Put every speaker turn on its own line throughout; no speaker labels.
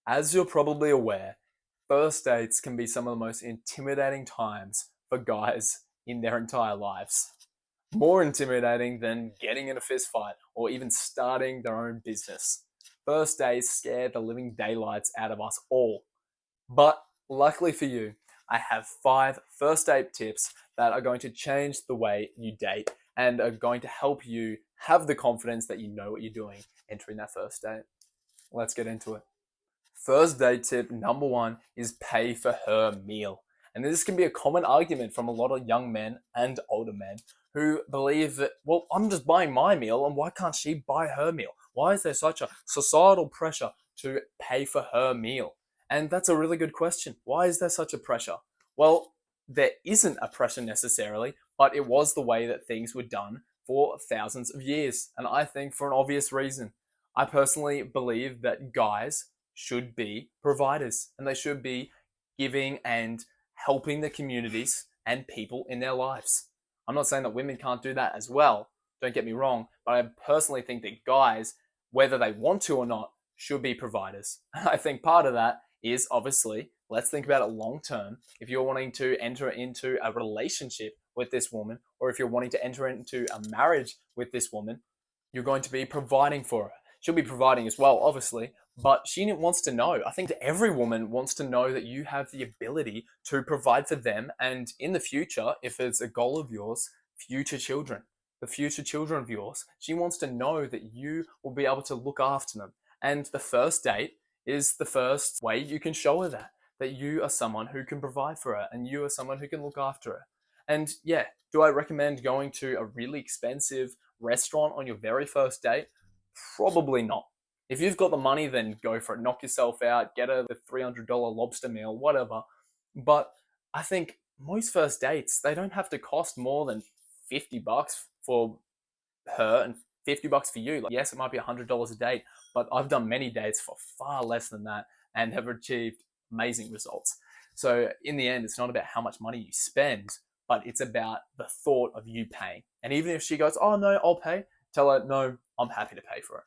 As you're probably aware, first dates can be some of the most intimidating times for guys in their entire lives. More intimidating than getting in a fist fight or even starting their own business. First dates scare the living daylights out of us all. But luckily for you, I have 5 first date tips that are going to change the way you date and are going to help you have the confidence that you know what you're doing entering that first date. Let's get into it. First date tip number one is pay for her meal. And this can be a common argument from a lot of young men and older men who believe that, well, I'm just buying my meal and why can't she buy her meal? Why is there such a societal pressure to pay for her meal? And that's a really good question. Why is there such a pressure? Well, there isn't a pressure necessarily, but it was the way that things were done for thousands of years. And I think for an obvious reason. I personally believe that guys should be providers and they should be giving and helping the communities and people in their lives. I'm not saying that women can't do that as well, don't get me wrong, but I personally think that guys, whether they want to or not, should be providers. I think part of that is obviously, let's think about it long term. If you're wanting to enter into a relationship with this woman, or if you're wanting to enter into a marriage with this woman, you're going to be providing for her. She'll be providing as well, obviously, but she wants to know. I think every woman wants to know that you have the ability to provide for them and in the future, if it's a goal of yours, future children, the future children of yours. She wants to know that you will be able to look after them. And the first date is the first way you can show her that you are someone who can provide for her and you are someone who can look after her. And yeah, do I recommend going to a really expensive restaurant on your very first date? Probably not. If you've got the money, then go for it. Knock yourself out, get a $300 lobster meal, whatever. But I think most first dates, they don't have to cost more than $50 for her and $50 for you. Like, yes, it might be $100 a date, but I've done many dates for far less than that and have achieved amazing results. So in the end, it's not about how much money you spend, but it's about the thought of you paying. And even if she goes, oh no, I'll pay, tell her, no, I'm happy to pay for it.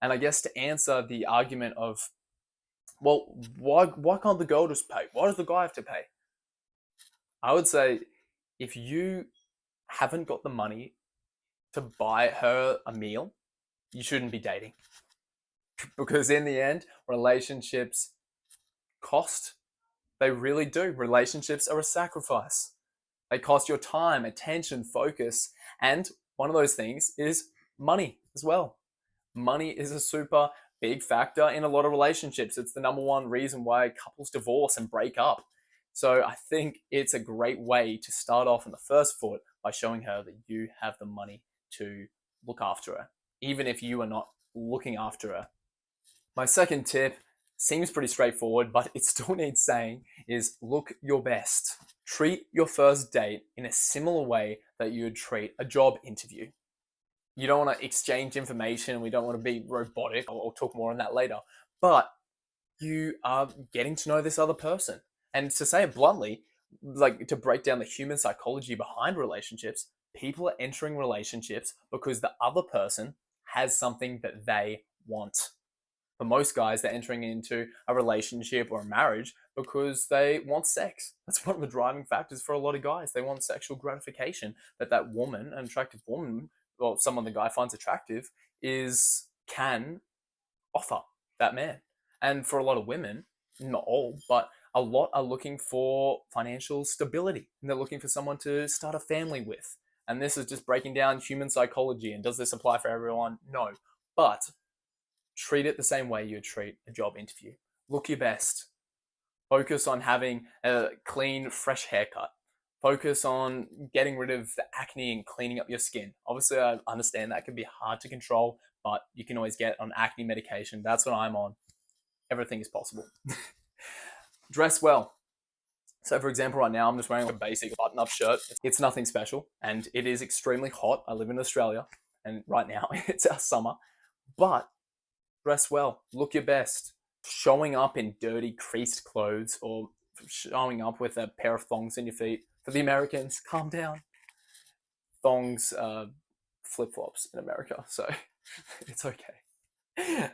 And I guess to answer the argument of, well, why can't the girl just pay? Why does the guy have to pay? I would say if you haven't got the money to buy her a meal, you shouldn't be dating. Because in the end, relationships cost. They really do. Relationships are a sacrifice. They cost your time, attention, focus, and one of those things is money as well. Money is a super big factor in a lot of relationships. It's the number one reason why couples divorce and break up. So I think it's a great way to start off in the first foot by showing her that you have the money to look after her, even if you are not looking after her. My second tip seems pretty straightforward, but it still needs saying is look your best. Treat your first date in a similar way that you would treat a job interview. You don't want to exchange information. We don't want to be robotic. I'll talk more on that later. But you are getting to know this other person. And to say it bluntly, like to break down the human psychology behind relationships, people are entering relationships because the other person has something that they want. For most guys, they're entering into a relationship or a marriage because they want sex. That's one of the driving factors for a lot of guys. They want sexual gratification that woman, an attractive woman, or someone the guy finds attractive, is can offer that man. And for a lot of women, not all, but a lot are looking for financial stability. And they're looking for someone to start a family with. And this is just breaking down human psychology. And does this apply for everyone? No. But treat it the same way you treat a job interview. Look your best. Focus on having a clean, fresh haircut. Focus on getting rid of the acne and cleaning up your skin. Obviously, I understand that can be hard to control, but you can always get on acne medication. That's what I'm on. Everything is possible. Dress well. So, for example, right now I'm just wearing a basic button up shirt. It's nothing special, and it is extremely hot. I live in Australia, and right now it's our summer. But dress well, look your best. Showing up in dirty, creased clothes or showing up with a pair of thongs in your feet. For the Americans, calm down. Thongs, flip flops in America, so it's okay.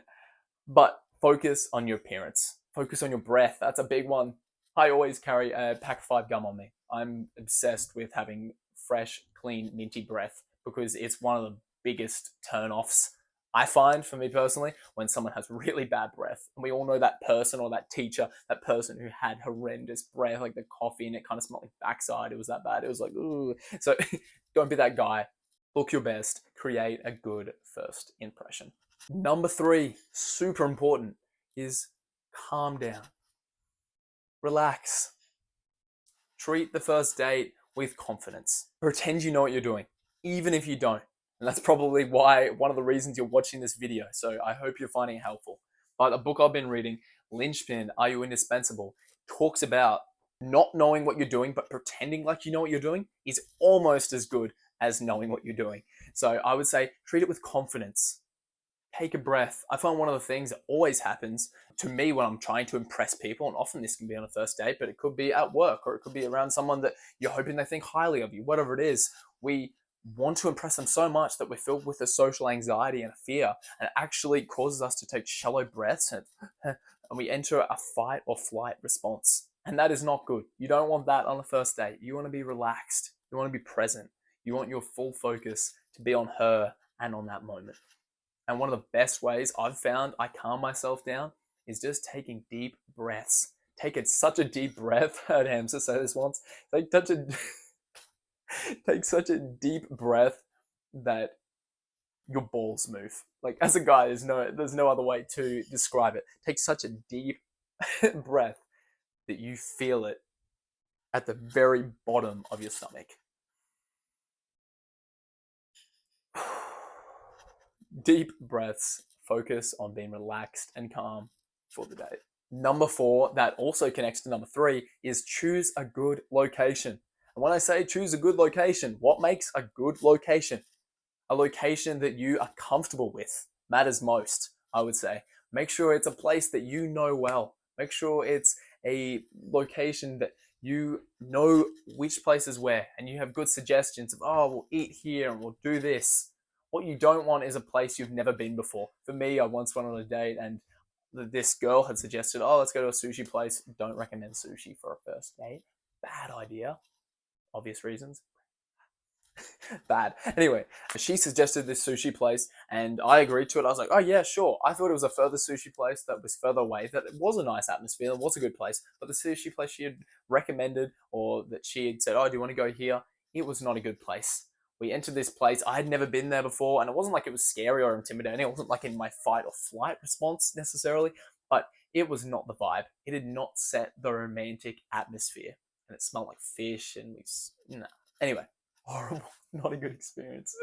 But Focus on your appearance. Focus on your breath. That's a big one. I always carry a pack of 5 gum on me. I'm obsessed with having fresh, clean, minty breath because it's one of the biggest turn-offs I find, for me personally, when someone has really bad breath. And we all know that person or that teacher, that person who had horrendous breath, like the coffee and it kind of smelled like backside. It was that bad. It was like, ooh. So don't be that guy. Look your best. Create a good first impression. Number 3, super important, is calm down. Relax. Treat the first date with confidence. Pretend you know what you're doing, even if you don't. And that's probably why one of the reasons you're watching this video. So I hope you're finding it helpful. But a book I've been reading, Linchpin, Are You Indispensable, talks about not knowing what you're doing, but pretending like you know what you're doing is almost as good as knowing what you're doing. So I would say treat it with confidence. Take a breath. I find one of the things that always happens to me when I'm trying to impress people, and often this can be on a first date, but it could be at work or it could be around someone that you're hoping they think highly of you, whatever it is. We want to impress them so much that we're filled with a social anxiety and a fear, and it actually causes us to take shallow breaths and we enter a fight or flight response. And that is not good. You don't want that on a first date. You want to be relaxed. You want to be present. You want your full focus to be on her and on that moment. And one of the best ways I've found I calm myself down is just taking deep breaths. Such a deep breath. I heard Hamza say this once. Take such a deep breath that your balls move. Like, as a guy, there's no other way to describe it. Take such a deep breath that you feel it at the very bottom of your stomach. Deep breaths. Focus on being relaxed and calm for the date. Number 4, that also connects to number 3, is choose a good location. And when I say choose a good location, what makes a good location? A location that you are comfortable with matters most, I would say. Make sure it's a place that you know well. Make sure it's a location that you know which place is where, and you have good suggestions of, oh, we'll eat here and we'll do this. What you don't want is a place you've never been before. For me, I once went on a date and this girl had suggested, oh, let's go to a sushi place. Don't recommend sushi for a first date. Bad idea. Obvious reasons. Bad. Anyway, she suggested this sushi place and I agreed to it. I was like, oh yeah, sure. I thought it was a further sushi place that was further away, that it was a nice atmosphere, it was a good place. But the sushi place she had recommended, or that she had said, oh, do you want to go here? It was not a good place. We entered this place. I had never been there before, and it wasn't like it was scary or intimidating. It wasn't like in my fight or flight response necessarily, but it was not the vibe. It did not set the romantic atmosphere, and it smelled like fish, and anyway, horrible, not a good experience.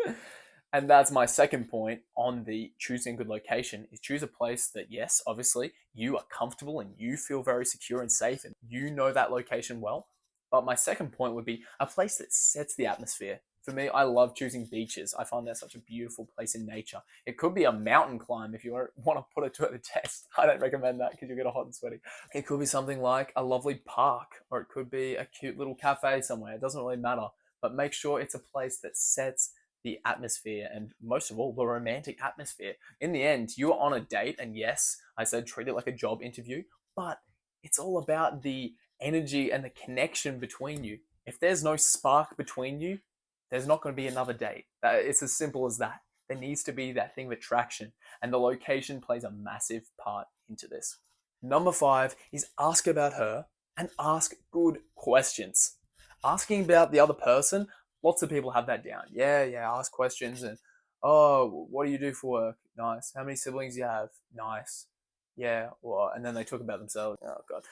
And that's my second point on the choosing a good location, is choose a place that, yes, obviously you are comfortable and you feel very secure and safe and you know that location well. But my second point would be a place that sets the atmosphere. For me, I love choosing beaches. I find they're such a beautiful place in nature. It could be a mountain climb if you want to put it to the test. I don't recommend that because you'll get hot and sweaty. It could be something like a lovely park, or it could be a cute little cafe somewhere. It doesn't really matter. But make sure it's a place that sets the atmosphere, and most of all, the romantic atmosphere. In the end, you're on a date, and yes, I said treat it like a job interview, but it's all about the energy and the connection between you. If there's no spark between you, there's not going to be another date. It's as simple as that. There needs to be that thing of attraction, and the location plays a massive part into this. Number 5 is ask about her and ask good questions. Asking about the other person, lots of people have that down. Yeah, ask questions and, oh, what do you do for work? Nice. How many siblings do you have? Nice. Yeah, well, and then they talk about themselves. Oh, God.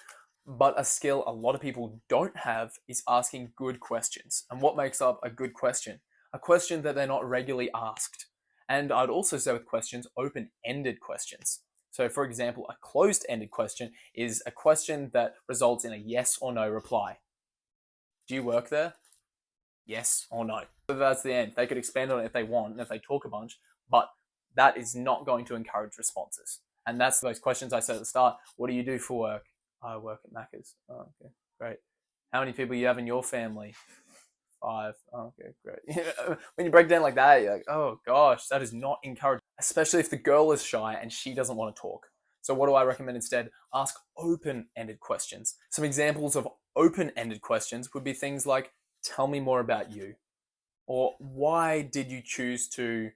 But a skill a lot of people don't have is asking good questions. And what makes up a good question? A question that they're not regularly asked. And I'd also say with questions, open-ended questions. So for example, a closed-ended question is a question that results in a yes or no reply. Do you work there? Yes or no. So that's the end. They could expand on it if they want and if they talk a bunch, but that is not going to encourage responses. And that's those questions I said at the start. What do you do for work? I work at Macca's. Oh, okay, great. How many people you have in your family? 5. Oh, okay, great. When you break down like that, you're like, oh gosh, that is not encouraging. Especially if the girl is shy and she doesn't want to talk. So what do I recommend instead? Ask open-ended questions. Some examples of open-ended questions would be things like, tell me more about you. Or why did you choose to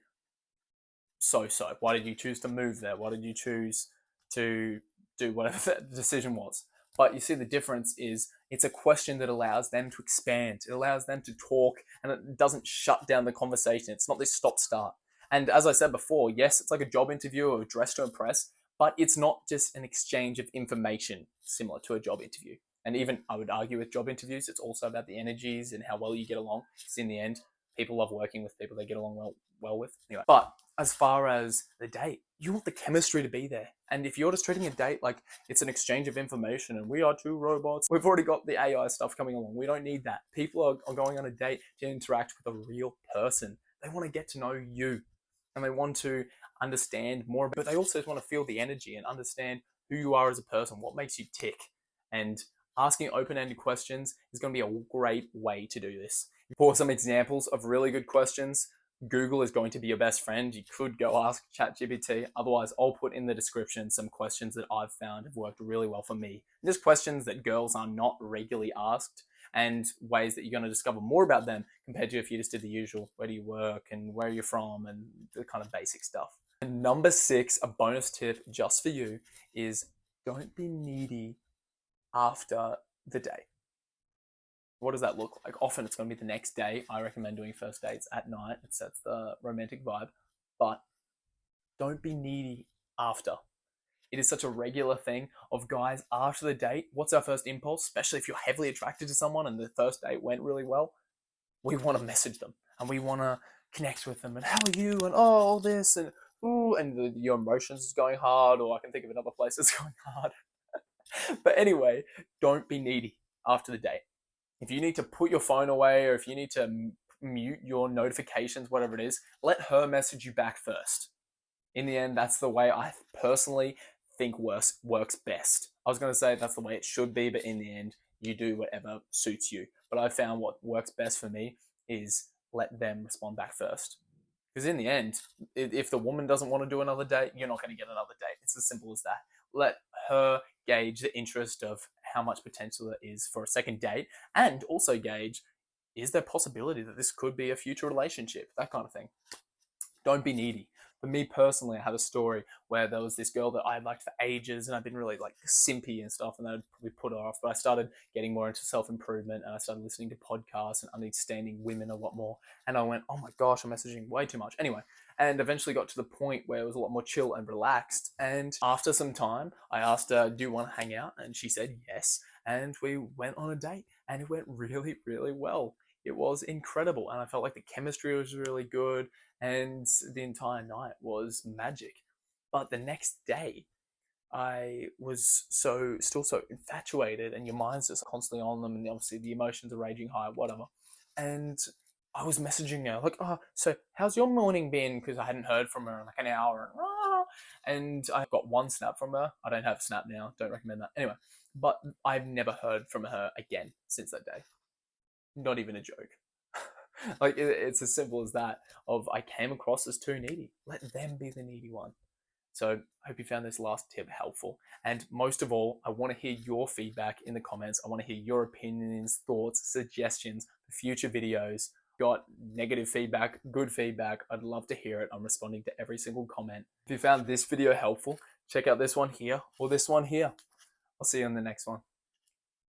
so? Why did you choose to move there? Why did you choose to do whatever that decision was? But you see, the difference is it's a question that allows them to expand. It allows them to talk and it doesn't shut down the conversation. It's not this stop start. And as I said before, yes, it's like a job interview or a dress to impress, but it's not just an exchange of information similar to a job interview. And even I would argue with job interviews, it's also about the energies and how well you get along. Because in the end, people love working with people they get along well with. Anyway, but as far as the date, you want the chemistry to be there. And if you're just treating a date like it's an exchange of information and we are two robots, we've already got the AI stuff coming along. We don't need that. People are going on a date to interact with a real person. They want to get to know you and they want to understand more, but they also want to feel the energy and understand who you are as a person, what makes you tick. And asking open-ended questions is going to be a great way to do this. For some examples of really good questions, Google is going to be your best friend. You could go ask ChatGPT. Otherwise, I'll put in the description some questions that I've found have worked really well for me. Just questions that girls are not regularly asked and ways that you're going to discover more about them compared to if you just did the usual, where do you work and where are you from and the kind of basic stuff. And number 6, a bonus tip just for you is don't be needy after the date. What does that look like? Often it's going to be the next day. I recommend doing first dates at night. It sets the romantic vibe. But don't be needy after. It is such a regular thing of guys after the date. What's our first impulse? Especially if you're heavily attracted to someone and the first date went really well. We want to message them and we want to connect with them and how are you and all this and ooh, and your emotions is going hard, or I can think of another place that's going hard. But anyway, don't be needy after the date. If you need to put your phone away or if you need to mute your notifications, whatever it is, let her message you back first. In the end, that's the way I personally think works best. I was going to say that's the way it should be, but in the end, you do whatever suits you. But I found what works best for me is let them respond back first. Because in the end, if the woman doesn't want to do another date, you're not going to get another date. It's as simple as that. Let her gauge the interest of how much potential there is for a second date, and also gauge, is there possibility that this could be a future relationship? That kind of thing. Don't be needy. For me personally, I have a story where there was this girl that I liked for ages and I've been really like simpy and stuff, and that would probably put her off. But I started getting more into self-improvement and I started listening to podcasts and understanding women a lot more. And I went, oh my gosh, I'm messaging way too much. Anyway, and eventually got to the point where it was a lot more chill and relaxed. And after some time, I asked her, do you want to hang out? And she said yes. And we went on a date and it went really, really well. It was incredible. And I felt like the chemistry was really good and the entire night was magic. But the next day, I was still so infatuated, and your mind's just constantly on them, and obviously the emotions are raging high, whatever. And I was messaging her like, "Oh, so how's your morning been?" Because I hadn't heard from her in like an hour, and I got one snap from her. I don't have Snap now, don't recommend that. Anyway, but I've never heard from her again since that day. Not even a joke. Like it's as simple as that. Of I came across as too needy. Let them be the needy one. So I hope you found this last tip helpful. And most of all, I want to hear your feedback in the comments. I want to hear your opinions, thoughts, suggestions for future videos. Got negative feedback, good feedback, I'd love to hear it. I'm responding to every single comment. If you found this video helpful, check out this one here or this one here. I'll see you in the next one.